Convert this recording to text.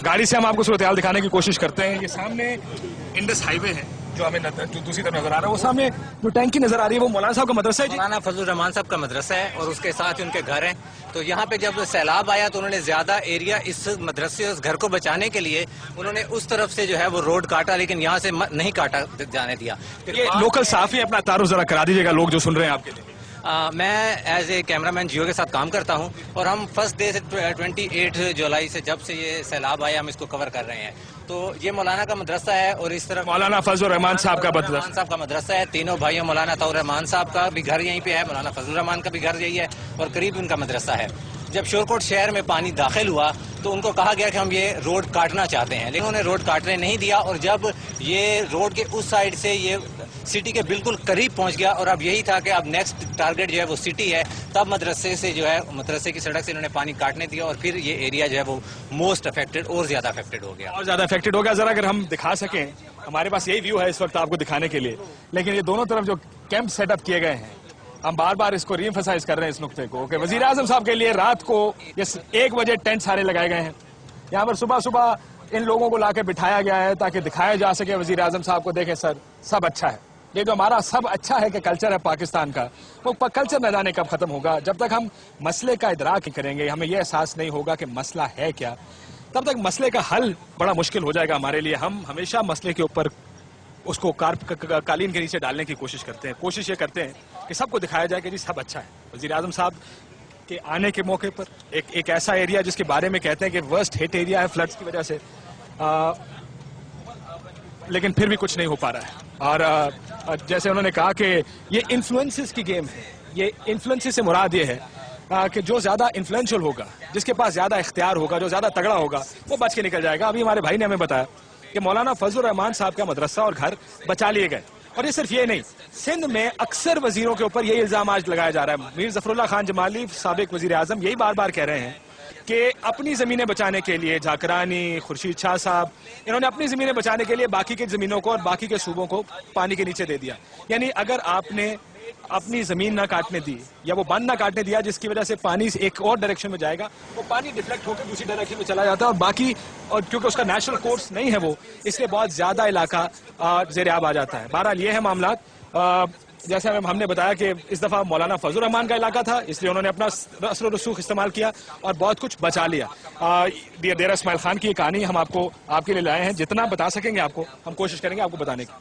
गाड़ी से हम आपको सूरत-ए-हाल दिखाने की कोशिश करते हैं। ये सामने इंडस हाईवे है जो हमें जो दूसरी तरफ नजर आ रहा है, वो सामने जो टैंकी नजर आ रही है वो मौलाना साहब का मदरसा है जी। मौलाना फजलुर रहमान साहब का मदरसा है और उसके साथ उनके घर हैं। तो यहाँ पे जब सैलाब आया तो उन्होंने ज्यादा एरिया इस मदरसे उस घर को बचाने के लिए उन्होंने उस तरफ से जो है वो रोड काटा, लेकिन यहाँ से नहीं काटा जाने दिया। ये लोकल साफी अपना तारुफ जरा करा दीजिएगा लोग जो सुन रहे हैं आपके लिए। मैं एज ए कैमरामैन जियो के साथ काम करता हूं और हम फर्स्ट डे से 28 जुलाई से जब से ये सैलाब आया हम इसको कवर कर रहे हैं। तो ये मौलाना का मदरसा है और इस तरफ मौलाना फजलुर रहमान साहब का मदरसा है। तीनों भाइयों मौलाना तौर रहमान साहब का भी घर यहीं पे है, मौलाना फजलुर रहमान का भी घर यही है और करीब उनका मदरसा है। जब शोरकोट शहर में पानी दाखिल हुआ तो उनको कहा गया कि हम ये रोड काटना चाहते हैं, लेकिन उन्होंने रोड काटने नहीं दिया और जब ये रोड के उस साइड से ये सिटी के बिल्कुल करीब पहुंच गया और अब यही था कि अब नेक्स्ट टारगेट जो है वो सिटी है, तब मदरसे से जो है मदरसे की सड़क से इन्होंने पानी काटने दिया और फिर ये एरिया जो है वो मोस्ट अफेक्टेड और ज्यादा अफेक्टेड हो गया। और ज्यादा अफेक्टेड हो गया। जरा अगर हम दिखा सकें, हमारे पास यही व्यू है इस वक्त आपको दिखाने के लिए, लेकिन ये दोनों तरफ जो कैंप सेटअप किए गए हैं, हम बार बार इसको रीएम्फसाइज कर रहे हैं इस नुक्ते को कि वजीर आजम साहब के लिए रात को 1 बजे टेंट सारे लगाए गए हैं। यहाँ पर सुबह सुबह इन लोगों को लाके बिठाया गया है ताकि दिखाया जा सके वजीर आजम साहब को, देखें सर सब अच्छा है। ये जो हमारा सब अच्छा है कि कल्चर है पाकिस्तान का, वो कल्चर न जाने कब खत्म होगा। जब तक हम मसले का इदराक नहीं करेंगे, हमें यह एहसास नहीं होगा कि मसला है क्या, तब तक मसले का हल बड़ा मुश्किल हो जाएगा हमारे लिए। हम हमेशा मसले के ऊपर उसको कालीन के नीचे डालने की कोशिश करते हैं। कोशिश ये करते हैं कि सबको दिखाया जाए कि जी सब अच्छा है। वजीर आजम साहब के आने के मौके पर एक ऐसा एरिया जिसके बारे में कहते हैं कि वर्स्ट हिट एरिया है फ्लड्स की वजह से, लेकिन फिर भी कुछ नहीं हो पा रहा है। और जैसे उन्होंने कहा कि ये इन्फ्लुएंसेस की गेम है। ये इन्फ्लुएंसेस से मुराद ये है कि जो ज्यादा इन्फ्लुएंशियल होगा, जिसके पास ज्यादा इख्तियार होगा, जो ज्यादा तगड़ा होगा, वो बच के निकल जाएगा। अभी हमारे भाई ने हमें बताया कि मौलाना फजलुर रहमान साहब का मदरसा और घर बचा लिए गए। और ये सिर्फ ये नहीं, सिंध में अक्सर वजीरों के ऊपर ये इल्जाम आज लगाया जा रहा है। मीर जफरुल्लाह खान जमाली साबिक वजीर आजम यही बार बार कह रहे हैं कि अपनी जमीनें बचाने के लिए जाकरानी, खुर्शीद शाह साहब, इन्होंने अपनी जमीनें बचाने के लिए बाकी की जमीनों को और बाकी के सूबों को पानी के नीचे दे दिया। यानी अगर आपने अपनी जमीन ना काटने दी या वो बंद ना काटने दिया जिसकी वजह से पानी एक और डायरेक्शन में जाएगा, वो पानी डिफ्लेक्ट होकर दूसरी डायरेक्शन में चला जाता है और बाकी, और क्योंकि उसका नेचुरल कोर्स नहीं है वो, इसलिए बहुत ज्यादा इलाका ज़ेर-ए-आब आ जाता है। बहरहाल ये है मामला। जैसे हमने बताया कि इस दफा मौलाना फजलुर रहमान का इलाका था, इसलिए उन्होंने अपना रस्र और रसूख इस्तेमाल किया और बहुत कुछ बचा लिया। डेरा इस्माइल खान की कहानी हम आपको आपके लिए लाए हैं, जितना बता सकेंगे आपको हम कोशिश करेंगे आपको बताने की।